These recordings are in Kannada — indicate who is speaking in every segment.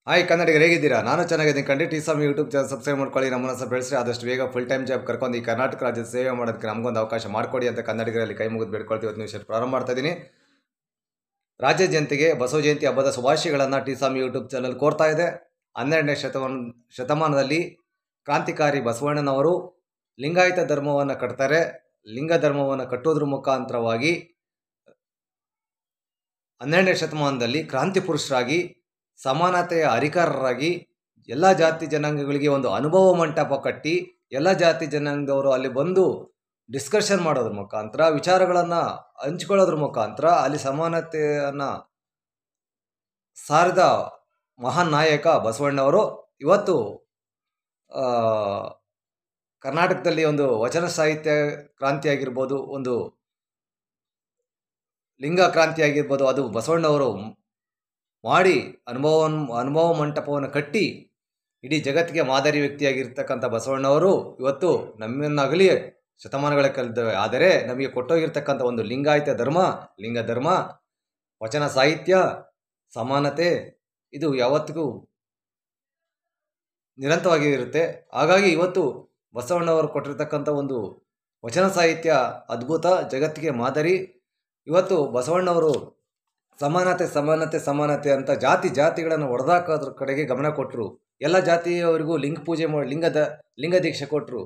Speaker 1: ಹಾಯ್ ಕನ್ನಡಿಗರು ಹೇಗಿದ್ದೀರಾ? ನಾನು ಚೆನ್ನಾಗಿದ್ದೀನಿ ಕಂಡು. ಟಿ ಸ್ವಾಮಿ ಯೂಟ್ಯೂಬ್ ಚಾನಲ್ ಸಬ್ಸ್ಕ್ರೈಬ್ ಮಾಡ್ಕೊಳ್ಳಿ. ನಮ್ಮನ್ನು ಬೆಳೆಸಿ ಆದಷ್ಟು ಬೇಗ ಫುಲ್ ಟೈಮ್ ಜಾಬ್ ಕರ್ಕೊಂಡು ಈ ಕರ್ನಾಟಕ ರಾಜ್ಯದ ಸೇವೆ ಮಾಡೋದಕ್ಕೆ ನಮಗೊಂದು ಅವಕಾಶ ಮಾಡಿಕೊಡಿ ಅಂತ ಕನ್ನಡಿಗರಲ್ಲಿ ಕೈ ಮುಗಿದು ಬೇಡ್ಕೊಳ್ತೀವಿ. ಇವತ್ತು ವಿಷಯ ಪ್ರಾರಂಭ ಮಾಡ್ತಾ ಇದ್ದೀನಿ. ರಾಜ್ಯ ಜನತೆಗೆ ಬಸವ ಜಯಂತಿ ಹಬ್ಬದ ಶುಭಾಶಯಗಳನ್ನು ಟಿ ಸ್ವಾಮಿ ಯೂಟ್ಯೂಬ್ ಚಾನಲ್ ಕೋರ್ತಾ ಇದೆ. 12ನೇ ಶತಮಾನದಲ್ಲಿ ಕ್ರಾಂತಿಕಾರಿ ಬಸವಣ್ಣನವರು ಲಿಂಗಾಯತ ಧರ್ಮವನ್ನು ಕಟ್ತಾರೆ. ಲಿಂಗ ಧರ್ಮವನ್ನು ಕಟ್ಟೋದ್ರ ಮುಖಾಂತರವಾಗಿ 12ನೇ ಶತಮಾನದಲ್ಲಿ ಕ್ರಾಂತಿ ಪುರುಷರಾಗಿ ಸಮಾನತೆಯ ಹರಿಕಾರರಾಗಿ ಎಲ್ಲ ಜಾತಿ ಜನಾಂಗಗಳಿಗೆ ಒಂದು ಅನುಭವ ಮಂಟಪ ಕಟ್ಟಿ ಎಲ್ಲ ಜಾತಿ ಜನಾಂಗದವರು ಅಲ್ಲಿ ಬಂದು ಡಿಸ್ಕಷನ್ ಮಾಡೋದ್ರ ಮುಖಾಂತರ, ವಿಚಾರಗಳನ್ನು ಹಂಚ್ಕೊಳ್ಳೋದ್ರ ಮುಖಾಂತರ ಅಲ್ಲಿ ಸಮಾನತೆಯನ್ನು ಸಾರಿದ ಮಹಾನ್ ನಾಯಕ ಬಸವಣ್ಣವರು. ಇವತ್ತು ಕರ್ನಾಟಕದಲ್ಲಿ ಒಂದು ವಚನ ಸಾಹಿತ್ಯ ಕ್ರಾಂತಿ ಆಗಿರ್ಬೋದು, ಒಂದು ಲಿಂಗ ಕ್ರಾಂತಿ ಆಗಿರ್ಬೋದು, ಅದು ಬಸವಣ್ಣವರು ಮಾಡಿ ಅನುಭವ ಮಂಟಪವನ್ನು ಕಟ್ಟಿ ಇಡೀ ಜಗತ್ತಿಗೆ ಮಾದರಿ ವ್ಯಕ್ತಿಯಾಗಿರ್ತಕ್ಕಂಥ ಬಸವಣ್ಣವರು ಇವತ್ತು ನಮ್ಮನ್ನಾಗಲಿ ಶತಮಾನಗಳ ಕಳೆದಿವೆ. ಆದರೆ ನಮಗೆ ಕೊಟ್ಟೋಗಿರ್ತಕ್ಕಂಥ ಒಂದು ಲಿಂಗಾಯತ ಧರ್ಮ, ಲಿಂಗ ಧರ್ಮ, ವಚನ ಸಾಹಿತ್ಯ, ಸಮಾನತೆ, ಇದು ಯಾವತ್ತಿಗೂ ನಿರಂತರವಾಗಿ ಇರುತ್ತೆ. ಹಾಗಾಗಿ ಇವತ್ತು ಬಸವಣ್ಣವರು ಕೊಟ್ಟಿರ್ತಕ್ಕಂಥ ಒಂದು ವಚನ ಸಾಹಿತ್ಯ ಅದ್ಭುತ, ಜಗತ್ತಿಗೆ ಮಾದರಿ. ಇವತ್ತು ಬಸವಣ್ಣವರು ಸಮಾನತೆ ಸಮಾನತೆ ಸಮಾನತೆ ಅಂತ ಜಾತಿಗಳನ್ನು ಹೊಡೆದಾಕೋದ್ರ ಕಡೆಗೆ ಗಮನ ಕೊಟ್ಟರು. ಎಲ್ಲ ಜಾತಿಯವರಿಗೂ ಲಿಂಗ ಪೂಜೆ ಮಾಡಿ ಲಿಂಗ ದೀಕ್ಷೆ ಕೊಟ್ಟರು.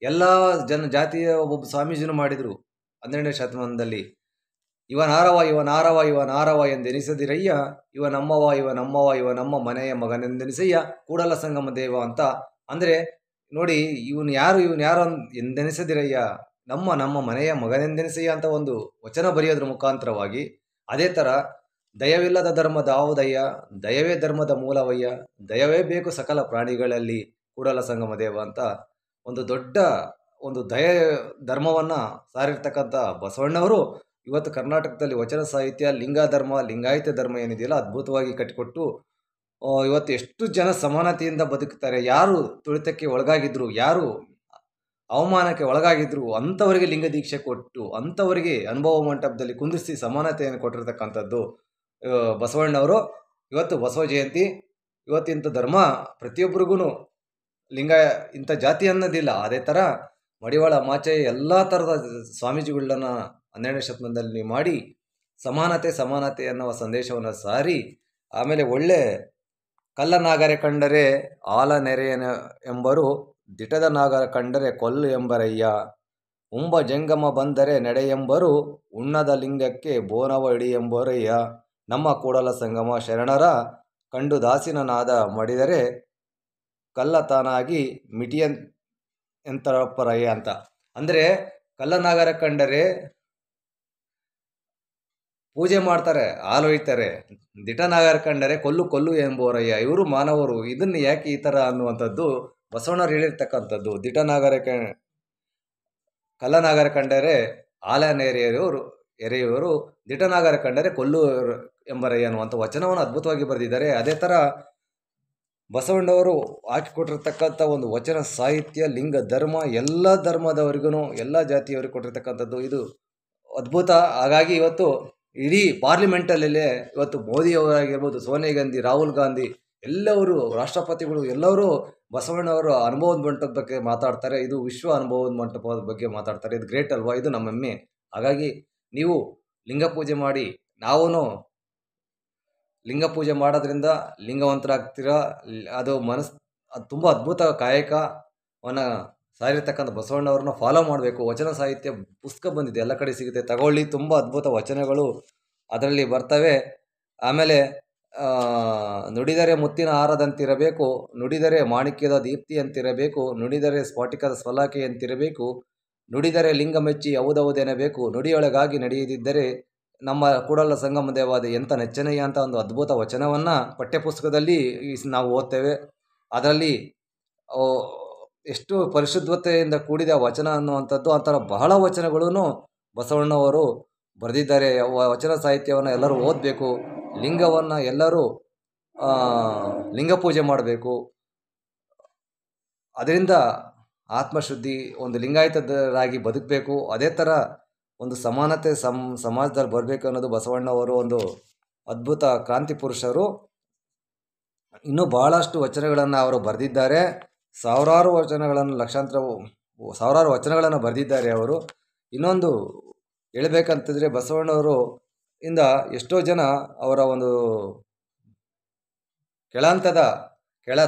Speaker 1: ಎಲ್ಲ ಜಾತಿಯ ಒಬ್ಬೊಬ್ಬ ಸ್ವಾಮೀಜಿನೂ ಮಾಡಿದರು 12ನೇ ಶತಮಾನದಲ್ಲಿ. ಇವನಾರವ ಎಂದೆನಿಸದಿರಯ್ಯ, ಇವ ನಮ್ಮ ಮನೆಯ ಮಗನೆಂದೆನಿಸಯ್ಯ, ಕೂಡಲ ಸಂಗಮ ದೇವ ಅಂತ. ಅಂದರೆ ನೋಡಿ, ಇವನು ಯಾರು ಎಂದೆನಿಸದಿರಯ್ಯ, ನಮ್ಮ ಮನೆಯ ಮಗನೆಂದೆನಿಸಯ್ಯ ಅಂತ ಒಂದು ವಚನ ಬರೆಯೋದ್ರ ಮುಖಾಂತರವಾಗಿ, ಅದೇ ಥರ ದಯವಿಲ್ಲದ ಧರ್ಮದ ಆವುದಯ್ಯ, ದಯವೇ ಧರ್ಮದ ಮೂಲವಯ್ಯ, ದಯವೇ ಬೇಕು ಸಕಲ ಪ್ರಾಣಿಗಳಲ್ಲಿ, ಕೂಡಲ ಸಂಗಮ ದೇವ ಅಂತ ಒಂದು ದೊಡ್ಡ ಒಂದು ಧರ್ಮವನ್ನು ಸಾರಿರ್ತಕ್ಕಂಥ ಬಸವಣ್ಣವರು ಇವತ್ತು ಕರ್ನಾಟಕದಲ್ಲಿ ವಚನ ಸಾಹಿತ್ಯ, ಲಿಂಗಾಯತ ಧರ್ಮ ಏನಿದೆಯಲ್ಲ ಅದ್ಭುತವಾಗಿ ಕಟ್ಟಿಕೊಟ್ಟು ಇವತ್ತು ಎಷ್ಟು ಜನ ಸಮಾನತೆಯಿಂದ ಬದುಕ್ತಾರೆ. ಯಾರು ತುಳಿತಕ್ಕೆ ಒಳಗಾಗಿದ್ರು, ಯಾರು ಅವಮಾನಕ್ಕೆ ಒಳಗಾಗಿದ್ರು ಅಂಥವರಿಗೆ ಲಿಂಗ ದೀಕ್ಷೆ ಕೊಟ್ಟು ಅಂಥವರಿಗೆ ಅನುಭವ ಮಂಟಪದಲ್ಲಿ ಕುಂದಿರಿಸಿ ಸಮಾನತೆಯನ್ನು ಕೊಟ್ಟಿರ್ತಕ್ಕಂಥದ್ದು ಬಸವಣ್ಣವರು. ಇವತ್ತು ಬಸವ ಜಯಂತಿ. ಇವತ್ತಿಂಥ ಧರ್ಮ ಪ್ರತಿಯೊಬ್ಬರಿಗೂ ಲಿಂಗ ಇಂಥ ಜಾತಿ ಅನ್ನೋದಿಲ್ಲ. ಅದೇ ಥರ ಮಡಿವಾಳ ಮಾಚೆ ಎಲ್ಲ ಥರದ ಸ್ವಾಮೀಜಿಗಳನ್ನ 12ನೇ ಶತಮಾನದಲ್ಲಿ ಮಾಡಿ ಸಮಾನತೆ ಅನ್ನುವ ಸಂದೇಶವನ್ನು ಸಾರಿ, ಆಮೇಲೆ ಒಳ್ಳೆ ಕಲ್ಲ ನಾಗರೆ ಕಂಡರೆ ಆಲ ನೆರೆಯನ ಎಂಬರು, ದಿಟದ ನಾಗರ ಕಂಡರೆ ಕೊಲ್ಲು ಎಂಬರಯ್ಯ, ಉಂಬ ಜಂಗಮ ಬಂದರೆ ನಡೆ ಎಂಬರು, ಉಣ್ಣದ ಲಿಂಗಕ್ಕೆ ಬೋನವ ಇಡಿ ಎಂಬರಯ್ಯ, ನಮ್ಮ ಕೂಡಲ ಸಂಗಮ ಶರಣರ ಕಂಡು ದಾಸಿನ ನಾದ ಮಡಿದರೆ ಕಲ್ಲತಾನಾಗಿ ಎಂತರಪ್ಪರಯ್ಯ ಅಂತ. ಅಂದರೆ ಕಲ್ಲನಾಗರ ಕಂಡರೆ ಪೂಜೆ ಮಾಡ್ತಾರೆ, ಹಾಲು ಒಯ್ತಾರೆ. ದಿಟನಾಗರ ಕಂಡರೆ ಕೊಲ್ಲು ಎಂಬುವರಯ್ಯ, ಇವರು ಮಾನವರು. ಇದನ್ನು ಯಾಕೆ ಈ ಥರ ಅನ್ನುವಂಥದ್ದು ಬಸವಣ್ಣವ್ರು ಹೇಳಿರ್ತಕ್ಕಂಥದ್ದು. ಕಲ್ಲನಾಗರ ಕಂಡರೆ ಎರೆಯುವರು, ದಿಟನಾಗರ ಕಂಡರೆ ಕೊಲ್ಲು ಎಂಬರಯ್ಯ ಅನ್ನುವಂಥ ವಚನವನ್ನು ಅದ್ಭುತವಾಗಿ ಬರೆದಿದ್ದಾರೆ. ಅದೇ ಥರ ಬಸವಣ್ಣವರು ಹಾಕಿಕೊಟ್ಟಿರ್ತಕ್ಕಂಥ ಒಂದು ವಚನ ಸಾಹಿತ್ಯ, ಲಿಂಗ ಧರ್ಮ, ಎಲ್ಲ ಧರ್ಮದವರಿಗೂ ಎಲ್ಲ ಜಾತಿಯವರಿಗೆ ಕೊಟ್ಟಿರ್ತಕ್ಕಂಥದ್ದು ಇದು ಅದ್ಭುತ. ಹಾಗಾಗಿ ಇವತ್ತು ಇಡೀ ಪಾರ್ಲಿಮೆಂಟಲ್ಲೇ ಇವತ್ತು ಮೋದಿಯವರಾಗಿರ್ಬೋದು, ಸೋನಿಯಾ ಗಾಂಧಿ, ರಾಹುಲ್ ಗಾಂಧಿ, ಎಲ್ಲವರು ರಾಷ್ಟ್ರಪತಿಗಳು ಎಲ್ಲರೂ ಬಸವಣ್ಣವರು ಅನುಭವದ ಮಂಟಪದ ಬಗ್ಗೆ ಮಾತಾಡ್ತಾರೆ. ಇದು ವಿಶ್ವ ಅನುಭವದ ಮಂಟಪದ ಬಗ್ಗೆ ಮಾತಾಡ್ತಾರೆ. ಇದು ಗ್ರೇಟ್ ಅಲ್ವಾ? ಇದು ನಮ್ಮ ಹೆಮ್ಮೆ. ಹಾಗಾಗಿ ನೀವು ಲಿಂಗ ಪೂಜೆ ಮಾಡಿ, ನಾವು ಲಿಂಗ ಪೂಜೆ ಮಾಡೋದ್ರಿಂದ ಲಿಂಗವಂತರಾಗ್ತೀರ. ಅದು ಅದು ತುಂಬ ಅದ್ಭುತ ಕಾಯಕವನ್ನು ಸಾರಿರ್ತಕ್ಕಂಥ ಬಸವಣ್ಣವ್ರನ್ನ ಫಾಲೋ ಮಾಡಬೇಕು. ವಚನ ಸಾಹಿತ್ಯ ಪುಸ್ತಕ ಬಂದಿದೆ, ಎಲ್ಲ ಕಡೆ ಸಿಗುತ್ತೆ, ತಗೊಳ್ಳಿ. ತುಂಬ ಅದ್ಭುತ ವಚನಗಳು ಅದರಲ್ಲಿ ಬರ್ತವೆ. ಆಮೇಲೆ ನುಡಿದರೆ ಮುತ್ತಿನ ಹಾರದಂತಿರಬೇಕು, ನುಡಿದರೆ ಮಾಣಿಕ್ಯದ ದೀಪ್ತಿಯಂತಿರಬೇಕು, ನುಡಿದರೆ ಸ್ಫಟಿಕದ ಸಲಾಕೆಯಂತಿರಬೇಕು, ನುಡಿದರೆ ಲಿಂಗ ಮೆಚ್ಚಿ ಯಾವುದೆನಬೇಕು, ನುಡಿಯೊಳಗಾಗಿ ನಡೆಯದಿದ್ದರೆ ನಮ್ಮ ಕೂಡಲ ಸಂಗಮ ದೇವಾದ ಎಂಥ ನೆಚ್ಚನೆಯ ಅಂತ ಒಂದು ಅದ್ಭುತ ವಚನವನ್ನು ಪಠ್ಯಪುಸ್ತಕದಲ್ಲಿ ನಾವು ಓದ್ತೇವೆ. ಅದರಲ್ಲಿ ಎಷ್ಟು ಪರಿಶುದ್ಧತೆಯಿಂದ ಕೂಡಿದ ವಚನ ಅನ್ನುವಂಥದ್ದು, ಆ ಥರ ಬಹಳ ವಚನಗಳೂ ಬಸವಣ್ಣವರು ಬರೆದಿದ್ದಾರೆ. ವಚನ ಸಾಹಿತ್ಯವನ್ನು ಎಲ್ಲರೂ ಓದಬೇಕು. ಲಿಂಗವನ್ನು ಎಲ್ಲರೂ ಲಿಂಗ ಪೂಜೆ ಮಾಡಬೇಕು. ಅದರಿಂದ ಆತ್ಮಶುದ್ಧಿ, ಒಂದು ಲಿಂಗಾಯತರಾಗಿ ಬದುಕಬೇಕು. ಅದೇ ಥರ ಒಂದು ಸಮಾನತೆ ಸಮಾಜದಲ್ಲಿ ಬರಬೇಕು ಅನ್ನೋದು ಬಸವಣ್ಣವರು ಒಂದು ಅದ್ಭುತ ಕ್ರಾಂತಿ ಪುರುಷರು. ಇನ್ನೂ ಬಹಳಷ್ಟು ವಚನಗಳನ್ನು ಅವರು ಬರೆದಿದ್ದಾರೆ. ಸಾವಿರಾರು ವಚನಗಳನ್ನು ಸಾವಿರಾರು ವಚನಗಳನ್ನು ಬರೆದಿದ್ದಾರೆ ಅವರು. ಇನ್ನೊಂದು ಹೇಳಬೇಕಂತಂದರೆ ಬಸವಣ್ಣವರು ಇಂದ ಎಷ್ಟೋ ಜನ ಅವರ ಒಂದು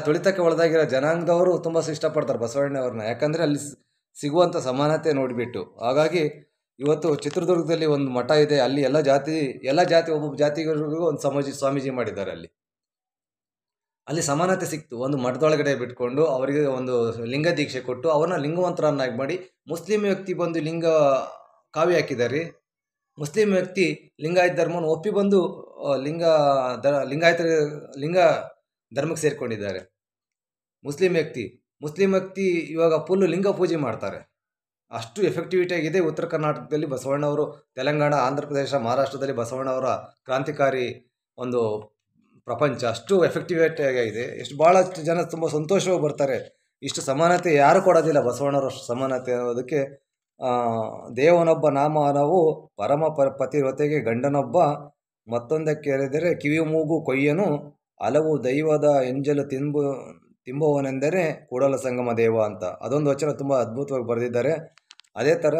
Speaker 1: ತುಳಿತಕ್ಕೆ ಒಳಗಾಗಿರೋ ಜನಾಂಗದವರು ತುಂಬ ಇಷ್ಟಪಡ್ತಾರೆ ಬಸವಣ್ಣವ್ರನ್ನ. ಯಾಕಂದರೆ ಅಲ್ಲಿ ಸಿಗುವಂಥ ಸಮಾನತೆ ನೋಡಿಬಿಟ್ಟು. ಹಾಗಾಗಿ ಇವತ್ತು ಚಿತ್ರದುರ್ಗದಲ್ಲಿ ಒಂದು ಮಠ ಇದೆ. ಅಲ್ಲಿ ಎಲ್ಲ ಜಾತಿ ಒಬ್ಬೊಬ್ಬ ಜಾತಿಗಳಿಗೂ ಒಂದು ಸ್ವಾಮೀಜಿ ಮಾಡಿದ್ದಾರೆ. ಅಲ್ಲಿ ಸಮಾನತೆ ಸಿಕ್ತು. ಒಂದು ಮಠದೊಳಗಡೆ ಬಿಟ್ಕೊಂಡು ಅವರಿಗೆ ಒಂದು ಲಿಂಗ ದೀಕ್ಷೆ ಕೊಟ್ಟು ಅವ್ರನ್ನ ಲಿಂಗವಂತರನ್ನಾಗಿ ಮಾಡಿ, ಮುಸ್ಲಿಂ ವ್ಯಕ್ತಿ ಬಂದು ಕಾವಿ ಹಾಕಿದ್ದಾರೆ. ಮುಸ್ಲಿಂ ವ್ಯಕ್ತಿ ಲಿಂಗಾಯತ ಧರ್ಮವನ್ನು ಒಪ್ಪಿ ಬಂದು ಲಿಂಗ ಧರ್ಮಕ್ಕೆ ಸೇರಿಕೊಂಡಿದ್ದಾರೆ. ಮುಸ್ಲಿಂ ವ್ಯಕ್ತಿ ಇವಾಗ ಫುಲ್ಲು ಲಿಂಗ ಪೂಜೆ ಮಾಡ್ತಾರೆ. ಅಷ್ಟು ಎಫೆಕ್ಟಿವಿಟಿ ಆಗಿದೆ ಉತ್ತರ ಕರ್ನಾಟಕದಲ್ಲಿ ಬಸವಣ್ಣವರು. ತೆಲಂಗಾಣ, ಆಂಧ್ರ ಪ್ರದೇಶ, ಮಹಾರಾಷ್ಟ್ರದಲ್ಲಿ ಬಸವಣ್ಣವರ ಕ್ರಾಂತಿಕಾರಿ ಒಂದು ಪ್ರಪಂಚ ಅಷ್ಟು ಎಫೆಕ್ಟಿವಿಟಿ ಆಗಿದೆ. ಭಾಳಷ್ಟು ಜನ ತುಂಬ ಸಂತೋಷವಾಗಿ ಬರ್ತಾರೆ. ಇಷ್ಟು ಸಮಾನತೆ ಯಾರು ಕೊಡೋದಿಲ್ಲ ಬಸವಣ್ಣವರು. ಅಷ್ಟು ಸಮಾನತೆ ಅನ್ನೋದಕ್ಕೆ ದೇವನೊಬ್ಬ ನಾಮನವು ಪರಮ ಪತಿವ್ರತೆಗೆ ಗಂಡನೊಬ್ಬ, ಮತ್ತೊಂದಕ್ಕೆ ಎರೆದರೆ ಕಿವಿ ಮೂಗು ಕೊಯ್ಯನು, ಹಲವು ದೈವದ ಎಂಜಲು ತಿಂಬುವನೆಂದರೆ ಕೂಡಲ ಸಂಗಮ ದೇವ ಅಂತ ಅದೊಂದು ವಚನ ತುಂಬ ಅದ್ಭುತವಾಗಿ ಬರೆದಿದ್ದಾರೆ. ಅದೇ ಥರ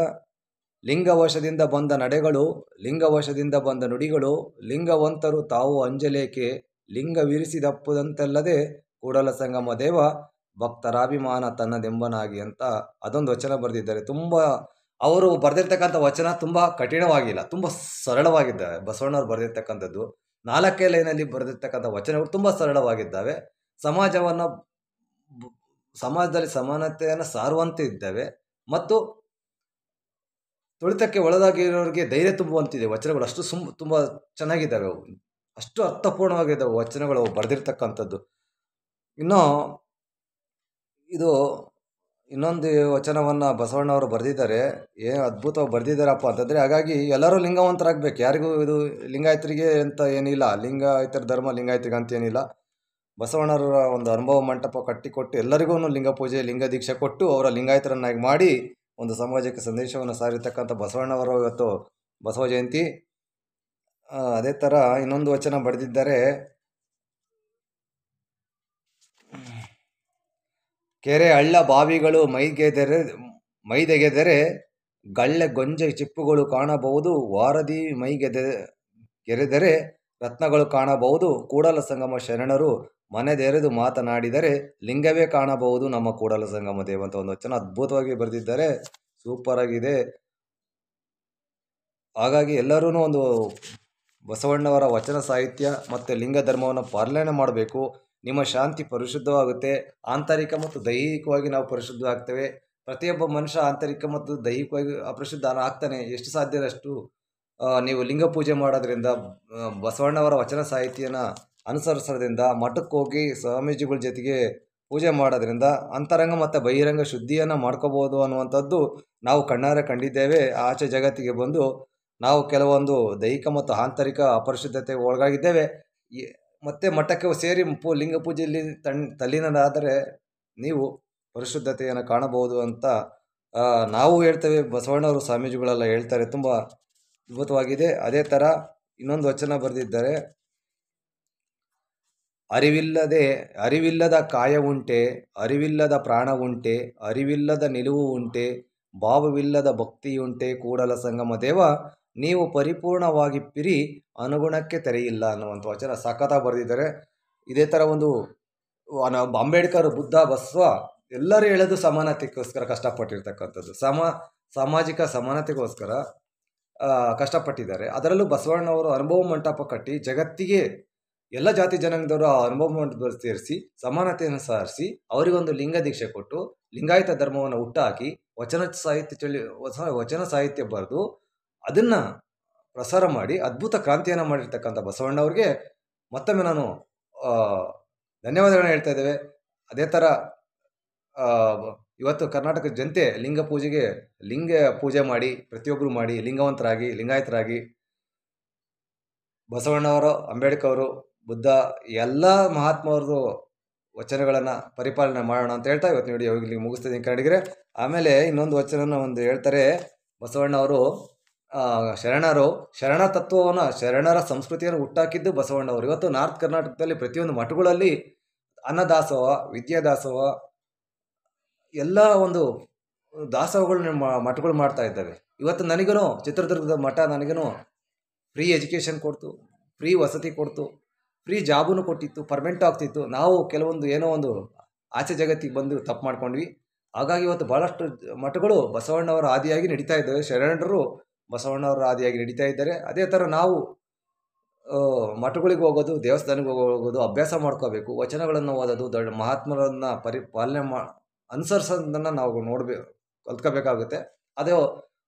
Speaker 1: ಲಿಂಗವಶದಿಂದ ಬಂದ ನಡೆಗಳು, ಲಿಂಗವಶದಿಂದ ಬಂದ ನುಡಿಗಳು, ಲಿಂಗವಂತರು ತಾವು ಅಂಜಲೇಕೆ, ಲಿಂಗವಿರಿಸಿದಪ್ಪುದಂತಲ್ಲದೆ ಕೂಡಲ ಸಂಗಮ ದೇವ ಭಕ್ತರಾಭಿಮಾನ ತನ್ನದೆಂಬನಾಗಿ ಅಂತ ಅದೊಂದು ವಚನ ಬರೆದಿದ್ದಾರೆ. ತುಂಬ ಅವರು ಬರೆದಿರ್ತಕ್ಕಂಥ ವಚನ ತುಂಬ ಕಠಿಣವಾಗಿಲ್ಲ, ತುಂಬ ಸರಳವಾಗಿದ್ದಾವೆ. ಬಸವಣ್ಣವ್ರು ಬರೆದಿರ್ತಕ್ಕಂಥದ್ದು 4 ಲೈನಲ್ಲಿ ಬರೆದಿರ್ತಕ್ಕಂಥ ವಚನಗಳು ತುಂಬ ಸರಳವಾಗಿದ್ದಾವೆ. ಸಮಾಜದಲ್ಲಿ ಸಮಾನತೆಯನ್ನು ಸಾರುವಂತೆ ಇದ್ದಾವೆ ಮತ್ತು ತುಳಿತಕ್ಕೆ ಒಳಗಾಗಿರೋರಿಗೆ ಧೈರ್ಯ ತುಂಬುವಂತಿದೆ ವಚನಗಳು. ಅಷ್ಟು ತುಂಬ ಚೆನ್ನಾಗಿದ್ದಾವೆ ಅವು, ಅಷ್ಟು ಅರ್ಥಪೂರ್ಣವಾಗಿದ್ದಾವೆ ವಚನಗಳು ಬರೆದಿರ್ತಕ್ಕಂಥದ್ದು. ಇನ್ನು ಇನ್ನೊಂದು ವಚನವನ್ನು ಬಸವಣ್ಣವರು ಬರೆದಿದ್ದಾರೆ. ಏನು ಅದ್ಭುತವಾಗಿ ಬರೆದಿದ್ದಾರಪ್ಪ ಅಂತಂದರೆ, ಹಾಗಾಗಿ ಎಲ್ಲರೂ ಲಿಂಗವಂತರಾಗಬೇಕು. ಯಾರಿಗೂ ಇದು ಲಿಂಗಾಯತರಿಗೆ ಅಂತ ಏನಿಲ್ಲ, ಲಿಂಗಾಯತರ ಧರ್ಮ ಲಿಂಗಾಯತರಿಗೆ ಅಂತ ಏನಿಲ್ಲ. ಬಸವಣ್ಣವರ ಒಂದು ಅನುಭವ ಮಂಟಪ ಕಟ್ಟಿಕೊಟ್ಟು ಎಲ್ಲರಿಗೂ ಲಿಂಗ ಪೂಜೆ, ಲಿಂಗ ದೀಕ್ಷೆ ಕೊಟ್ಟು ಅವರ ಲಿಂಗಾಯತರನ್ನಾಗಿ ಮಾಡಿ ಒಂದು ಸಮಾಜಕ್ಕೆ ಸಂದೇಶವನ್ನು ಸಾರಿರ್ತಕ್ಕಂಥ ಬಸವಣ್ಣವರು ಇವತ್ತು ಬಸವ ಜಯಂತಿ. ಅದೇ ಥರ ಇನ್ನೊಂದು ವಚನ ಬರೆದಿದ್ದಾರೆ. ಕೆರೆ ಹಳ್ಳ ಬಾವಿಗಳು ಮೈದೆಗೆದರೆ ಗಳ್ಳೆ ಗೊಂಜೆ ಚಿಪ್ಪುಗಳು ಕಾಣಬಹುದು, ವಾರದಿ ಗೆರೆದರೆ ರತ್ನಗಳು ಕಾಣಬಹುದು, ಕೂಡಲ ಸಂಗಮ ಶರಣರು ಮನೆದೆರೆದು ಮಾತನಾಡಿದರೆ ಲಿಂಗವೇ ಕಾಣಬಹುದು ನಮ್ಮ ಕೂಡಲ ಸಂಗಮ ದೇವ ಅಂತ ಒಂದು ವಚನ ಅದ್ಭುತವಾಗಿ ಬರೆದಿದ್ದಾರೆ. ಸೂಪರ್ ಆಗಿದೆ. ಹಾಗಾಗಿ ಎಲ್ಲರೂ ಒಂದು ಬಸವಣ್ಣವರ ವಚನ ಸಾಹಿತ್ಯ ಮತ್ತು ಲಿಂಗ ಧರ್ಮವನ್ನು ಪಾಲನೆ ಮಾಡಬೇಕು. ನಿಮ್ಮ ಶಾಂತಿ ಪರಿಶುದ್ಧವಾಗುತ್ತೆ. ಆಂತರಿಕ ಮತ್ತು ದೈಹಿಕವಾಗಿ ನಾವು ಪರಿಶುದ್ಧವಾಗ್ತೇವೆ. ಪ್ರತಿಯೊಬ್ಬ ಮನುಷ್ಯ ಆಂತರಿಕ ಮತ್ತು ದೈಹಿಕವಾಗಿ ಅಪರಿಶುದ್ಧ ಆಗ್ತಾನೆ. ಎಷ್ಟು ಸಾಧ್ಯ ಅಷ್ಟು ನೀವು ಲಿಂಗ ಪೂಜೆ ಮಾಡೋದ್ರಿಂದ, ಬಸವಣ್ಣವರ ವಚನ ಸಾಹಿತ್ಯನ ಅನುಸರಿಸೋದ್ರಿಂದ, ಮಠಕ್ಕೆ ಹೋಗಿ ಸ್ವಾಮೀಜಿಗಳ ಜೊತೆಗೆ ಪೂಜೆ ಮಾಡೋದ್ರಿಂದ ಅಂತರಂಗ ಮತ್ತು ಬಹಿರಂಗ ಶುದ್ಧಿಯನ್ನು ಮಾಡ್ಕೋಬೋದು ಅನ್ನುವಂಥದ್ದು ನಾವು ಕಣ್ಣಾರೆ ಕಂಡಿದ್ದೇವೆ. ಆಚೆ ಜಗತ್ತಿಗೆ ಬಂದು ನಾವು ಕೆಲವೊಂದು ದೈಹಿಕ ಮತ್ತು ಆಂತರಿಕ ಅಪರಿಶುದ್ಧತೆಗೆ ಒಳಗಾಗಿದ್ದೇವೆ. ಮತ್ತೆ ಮಠಕ್ಕೆ ಸೇರಿ ಲಿಂಗ ಪೂಜೆಯಲ್ಲಿ ತಲ್ಲೀನರಾದರೆ ನೀವು ಪರಿಶುದ್ಧತೆಯನ್ನು ಕಾಣಬಹುದು ಅಂತ ನಾವು ಹೇಳ್ತೇವೆ. ಬಸವಣ್ಣವರು ಸ್ವಾಮೀಜಿಗಳೆಲ್ಲ ಹೇಳ್ತಾರೆ. ತುಂಬ ಅದ್ಭುತವಾಗಿದೆ. ಅದೇ ಥರ ಇನ್ನೊಂದು ವಚನ ಬರೆದಿದ್ದಾರೆ. ಅರಿವಿಲ್ಲದ ಕಾಯ ಉಂಟೆ, ಅರಿವಿಲ್ಲದ ಪ್ರಾಣ ಉಂಟೆ, ಅರಿವಿಲ್ಲದ ನಿಲುವು ಉಂಟೆ, ಭಾವವಿಲ್ಲದ ಭಕ್ತಿಯುಂಟೆ, ಕೂಡಲ ಸಂಗಮ ದೇವ ನೀವು ಪರಿಪೂರ್ಣವಾಗಿ ಪಿರಿ ಅನುಗುಣಕ್ಕೆ ತೆರೆಯಿಲ್ಲ ಅನ್ನುವಂಥ ವಚನ ಸಖತ್ತಾಗಿ ಬರೆದಿದ್ದಾರೆ. ಇದೇ ಥರ ಒಂದು ಅಂಬೇಡ್ಕರ್, ಬುದ್ಧ, ಬಸವ ಎಲ್ಲರೂ ಹೇಳೋದು ಸಮಾನತೆಗೋಸ್ಕರ ಕಷ್ಟಪಟ್ಟಿರ್ತಕ್ಕಂಥದ್ದು, ಸಾಮಾಜಿಕ ಸಮಾನತೆಗೋಸ್ಕರ ಕಷ್ಟಪಟ್ಟಿದ್ದಾರೆ. ಅದರಲ್ಲೂ ಬಸವಣ್ಣವರು ಅನುಭವ ಮಂಟಪ ಕಟ್ಟಿ ಜಗತ್ತಿಗೆ ಎಲ್ಲ ಜಾತಿ ಜನಾಂಗದವರು ಆ ಅನುಭವ ಮಂಟಪದಲ್ಲಿ ಸೇರಿಸಿ ಸಮಾನತೆಯನ್ನು ಸಾರಿಸಿ ಅವರಿಗೊಂದು ಲಿಂಗ ದೀಕ್ಷೆ ಕೊಟ್ಟು ಲಿಂಗಾಯತ ಧರ್ಮವನ್ನು ಹುಟ್ಟಾಕಿ ವಚನ ಸಾಹಿತ್ಯ ಬರೆದು ಅದನ್ನು ಪ್ರಸಾರ ಮಾಡಿ ಅದ್ಭುತ ಕ್ರಾಂತಿಯನ್ನು ಮಾಡಿರ್ತಕ್ಕಂಥ ಬಸವಣ್ಣವ್ರಿಗೆ ಮತ್ತೊಮ್ಮೆ ನಾನು ಧನ್ಯವಾದಗಳನ್ನ ಹೇಳ್ತಾ ಇದ್ದೇವೆ. ಅದೇ ಥರ ಇವತ್ತು ಕರ್ನಾಟಕದ ಜನತೆ ಲಿಂಗ ಪೂಜೆ ಮಾಡಿ ಪ್ರತಿಯೊಬ್ಬರು ಮಾಡಿ ಲಿಂಗವಂತರಾಗಿ ಲಿಂಗಾಯತರಾಗಿ ಬಸವಣ್ಣವರು, ಅಂಬೇಡ್ಕರ್, ಬುದ್ಧ ಎಲ್ಲ ಮಹಾತ್ಮರದು ವಚನಗಳನ್ನು ಪರಿಪಾಲನೆ ಮಾಡೋಣ ಅಂತ ಹೇಳ್ತಾ ಇವತ್ತು ನೋಡಿ ಇಲ್ಲಿಗೆ ಮುಗಿಸ್ತಿದ್ದೀನಿ ಕನ್ನಡಿಗರೇ. ಆಮೇಲೆ ಇನ್ನೊಂದು ವಚನ ಹೇಳ್ತಾರೆ ಬಸವಣ್ಣವರು. ಶರಣರು ಶರಣ ತತ್ವವನ್ನು ಶರಣರ ಸಂಸ್ಕೃತಿಯನ್ನು ಹುಟ್ಟಾಕಿದ್ದು ಬಸವಣ್ಣವರು. ಇವತ್ತು ನಾರ್ತ್ ಕರ್ನಾಟಕದಲ್ಲಿ ಪ್ರತಿಯೊಂದು ಮಠಗಳಲ್ಲಿ ಅನ್ನದಾಸೋಹ, ವಿದ್ಯಾದಾಸೋಹ ಎಲ್ಲ ಒಂದು ದಾಸೋಹಗಳು ಮಠಗಳು ಮಾಡ್ತಾ ಇದ್ದಾವೆ. ಇವತ್ತು ನನಗೂ ಚಿತ್ರದುರ್ಗದ ಮಠ ನನಗೂ ಫ್ರೀ ಎಜುಕೇಷನ್ ಕೊಡ್ತು, ಫ್ರೀ ವಸತಿ ಕೊಡ್ತು, ಫ್ರೀ ಜಾಬನ್ನು ಕೊಟ್ಟಿತ್ತು, ಪರ್ಮನೆಂಟ್ ಆಗ್ತಿತ್ತು. ನಾವು ಕೆಲವೊಂದು ಏನೋ ಒಂದು ಆಚೆ ಜಗತ್ತಿಗೆ ಬಂದು ತಪ್ಪು ಮಾಡ್ಕೊಂಡ್ವಿ. ಹಾಗಾಗಿ ಇವತ್ತು ಭಾಳಷ್ಟು ಮಠಗಳು ಬಸವಣ್ಣವರ ಆದಿಯಾಗಿ ನಡೀತಾ ಇದ್ದಾವೆ. ಶರಣರು ಬಸವಣ್ಣವರ ಆದಿಯಾಗಿ ನಡೀತಾ ಇದ್ದಾರೆ. ಅದೇ ಥರ ನಾವು ಮಠಗಳಿಗೆ ಹೋಗೋದು, ದೇವಸ್ಥಾನಕ್ಕೆ ಹೋಗೋದು ಅಭ್ಯಾಸ ಮಾಡ್ಕೋಬೇಕು. ವಚನಗಳನ್ನು ಓದೋದು, ದೊಡ್ಡ ಮಹಾತ್ಮರನ್ನು ಪಾಲನೆ ಅನುಸರಿಸೋದನ್ನು ನಾವು ಕಲ್ತ್ಕೋಬೇಕಾಗುತ್ತೆ. ಅದು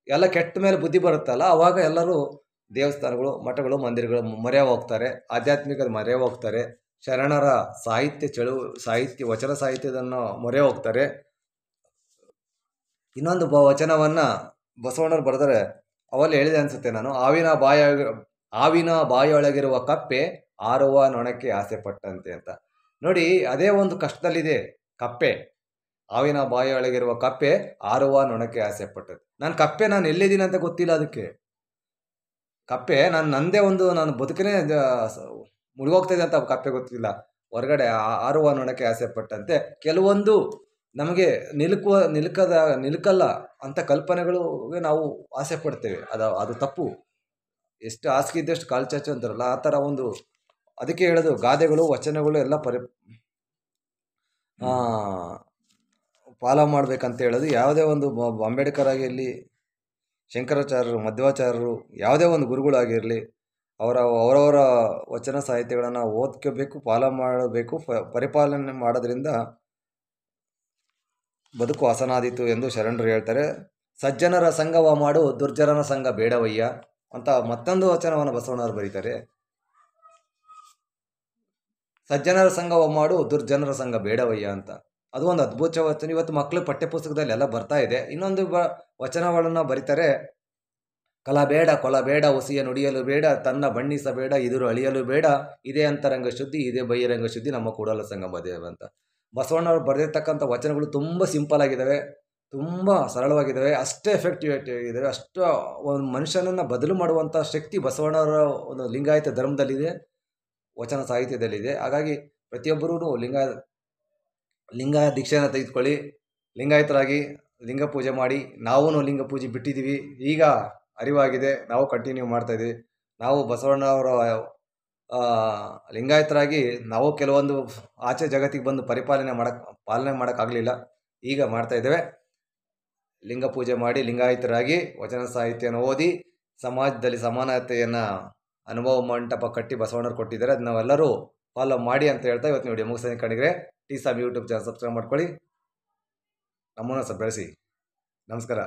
Speaker 1: ಎಲ್ಲ ಕೆಟ್ಟ ಮೇಲೆ ಬುದ್ಧಿ ಬರುತ್ತಲ್ಲ, ಆವಾಗ ಎಲ್ಲರೂ ದೇವಸ್ಥಾನಗಳು, ಮಠಗಳು, ಮಂದಿರಗಳು ಮೊರೆ ಹೋಗ್ತಾರೆ, ಆಧ್ಯಾತ್ಮಿಕ ಮೊರೆ ಹೋಗ್ತಾರೆ, ಶರಣರ ಸಾಹಿತ್ಯ ವಚನ ಸಾಹಿತ್ಯದನ್ನು ಮೊರೆ ಹೋಗ್ತಾರೆ. ಇನ್ನೊಂದು ವಚನವನ್ನು ಬಸವಣ್ಣರು ಬರೆದರೆ ಅವಲ್ಲಿ ಹೇಳಿದೆ ಅನಿಸುತ್ತೆ ನಾನು, ಆವಿನ ಬಾಯೊಳಗಿರುವ ಕಪ್ಪೆ ಆರುವ ನೊಣಕ್ಕೆ ಆಸೆ ಪಟ್ಟಂತೆ ಅಂತ. ನೋಡಿ, ಅದೇ ಒಂದು ಕಷ್ಟದಲ್ಲಿದೆ ಕಪ್ಪೆ. ಆವಿನ ಬಾಯೊಳಗಿರುವ ಕಪ್ಪೆ ಆರುವ ನೊಣಕ್ಕೆ ಆಸೆ ಪಟ್ಟದ್ದು. ನಾನು ಎಲ್ಲಿದ್ದೀನಿ ಅಂತ ಗೊತ್ತಿಲ್ಲ ಅದಕ್ಕೆ. ಕಪ್ಪೆ ನಾನು ಬದುಕನೇ ಮುಳುಗೋಗ್ತಾಯಿದೆ ಅಂತ ಕಪ್ಪೆ ಗೊತ್ತಿಲ್ಲ. ಹೊರಗಡೆ ಆರುವ ನೊಣಕ್ಕೆ ಆಸೆ ಪಟ್ಟಂತೆ ಕೆಲವೊಂದು ನಮಗೆ ನಿಲುಕಲ್ಲ ಅಂತ ಕಲ್ಪನೆಗಳಿಗೆ ನಾವು ಆಸೆ ಪಡ್ತೇವೆ. ಅದು ತಪ್ಪು. ಎಷ್ಟು ಹಾಸಿಗೆ ಇದ್ದಷ್ಟು ಕಾಲು ಚಾಚು ಅಂತಾರಲ್ಲ, ಆ ಥರ ಒಂದು ಅದಕ್ಕೆ ಹೇಳೋದು ಗಾದೆಗಳು, ವಚನಗಳು ಎಲ್ಲ ಫಾಲೋ ಮಾಡ್ಬೇಕಂತ ಹೇಳೋದು. ಯಾವುದೇ ಒಂದು ಅಂಬೇಡ್ಕರ್ ಆಗಿರಲಿ, ಶಂಕರಾಚಾರ್ಯರು, ಮಧ್ವಾಚಾರ್ಯರು, ಯಾವುದೇ ಒಂದು ಗುರುಗಳಾಗಿರಲಿ, ಅವರವರ ವಚನ ಸಾಹಿತ್ಯಗಳನ್ನು ಓದ್ಕೋಬೇಕು, ಫಾಲೋ ಮಾಡಬೇಕು. ಪರಿಪಾಲನೆ ಮಾಡೋದ್ರಿಂದ ಬದುಕು ಹಸನಾದೀತು ಎಂದು ಶರಣರು ಹೇಳ್ತಾರೆ. ಸಜ್ಜನರ ಸಂಗವ ಮಾಡು, ದುರ್ಜನರ ಸಂಘ ಬೇಡವಯ್ಯ ಅಂತ ಮತ್ತೊಂದು ವಚನವನ್ನು ಬಸವಣ್ಣವರು ಬರೀತಾರೆ. ಸಜ್ಜನರ ಸಂಘವ ಮಾಡು, ದುರ್ಜನರ ಸಂಘ ಬೇಡವಯ್ಯ ಅಂತ. ಅದು ಒಂದು ಅದ್ಭುತ ವಚನ. ಇವತ್ತು ಮಕ್ಕಳು ಪಠ್ಯಪುಸ್ತಕದಲ್ಲಿ ಎಲ್ಲ ಬರ್ತಾ ಇದೆ. ಇನ್ನೊಂದು ವಚನಗಳನ್ನು ಬರೀತಾರೆ. ಕಲಬೇಡ, ಕೊಲಬೇಡ, ಹುಸಿಯ ನುಡಿಯಲು ಬೇಡ, ತನ್ನ ಬಣ್ಣಿಸಬೇಡ, ಇದುರು ಅಳಿಯಲು ಬೇಡ, ಇದೇ ಅಂತರಂಗ ಶುದ್ಧಿ, ಇದೇ ಬಹಿರಂಗ ಶುದ್ಧಿ, ನಮ್ಮ ಕೂಡಲ ಸಂಗಮ ದೇವ ಅಂತ. ಬಸವಣ್ಣವರು ಬರೆದಿರ್ತಕ್ಕಂಥ ವಚನಗಳು ತುಂಬ ಸಿಂಪಲ್ ಆಗಿದ್ದಾವೆ, ತುಂಬ ಸರಳವಾಗಿದ್ದಾವೆ, ಅಷ್ಟೇ ಎಫೆಕ್ಟಿವ್ ಆಗಿದ್ದಾವೆ. ಅಷ್ಟು ಒಂದು ಮನುಷ್ಯನನ್ನು ಬದಲು ಮಾಡುವಂಥ ಶಕ್ತಿ ಬಸವಣ್ಣವರ ಒಂದು ಲಿಂಗಾಯತ ಧರ್ಮದಲ್ಲಿದೆ, ವಚನ ಸಾಹಿತ್ಯದಲ್ಲಿದೆ. ಹಾಗಾಗಿ ಪ್ರತಿಯೊಬ್ಬರೂ ಲಿಂಗ ದೀಕ್ಷೆಯನ್ನು ತೆಗೆದುಕೊಳ್ಳಿ, ಲಿಂಗಾಯತರಾಗಿ ಲಿಂಗ ಪೂಜೆ ಮಾಡಿ. ನಾವೂ ಲಿಂಗ ಪೂಜೆ ಬಿಟ್ಟಿದ್ದೀವಿ, ಈಗ ಅರಿವಾಗಿದೆ, ನಾವು ಕಂಟಿನ್ಯೂ ಮಾಡ್ತಾಯಿದ್ದೀವಿ. ನಾವು ಬಸವಣ್ಣವರ ಲಿಂಗಾಯತರಾಗಿ ನಾವು ಕೆಲವೊಂದು ಆಚೆ ಜಗತ್ತಿಗೆ ಬಂದು ಪಾಲನೆ ಮಾಡೋಕ್ಕಾಗಲಿಲ್ಲ, ಈಗ ಮಾಡ್ತಾಯಿದ್ದೇವೆ. ಲಿಂಗ ಪೂಜೆ ಮಾಡಿ ಲಿಂಗಾಯತರಾಗಿ ವಚನ ಸಾಹಿತ್ಯನ ಓದಿ ಸಮಾಜದಲ್ಲಿ ಸಮಾನತೆಯನ್ನು ಅನುಭವ ಮಂಟಪ ಕಟ್ಟಿ ಬಸವಣ್ಣರು ಕೊಟ್ಟಿದ್ದಾರೆ. ಅದು ನಾವೆಲ್ಲರೂ ಫಾಲೋ ಮಾಡಿ ಅಂತ ಹೇಳ್ತಾ ಇವತ್ತು ವಿಡಿಯೋ ಮುಗಿಸ್ತೀನಿ. ಕಣಿಗ್ರೆ ಟಿ ಸಾಬ್ ಯೂಟ್ಯೂಬ್ ಚಾನಲ್ ಸಬ್ಸ್ಕ್ರೈಬ್ ಮಾಡ್ಕೊಳ್ಳಿ, ನಮ್ಮನ್ನು ಬೆಳೆಸಿ. ನಮಸ್ಕಾರ.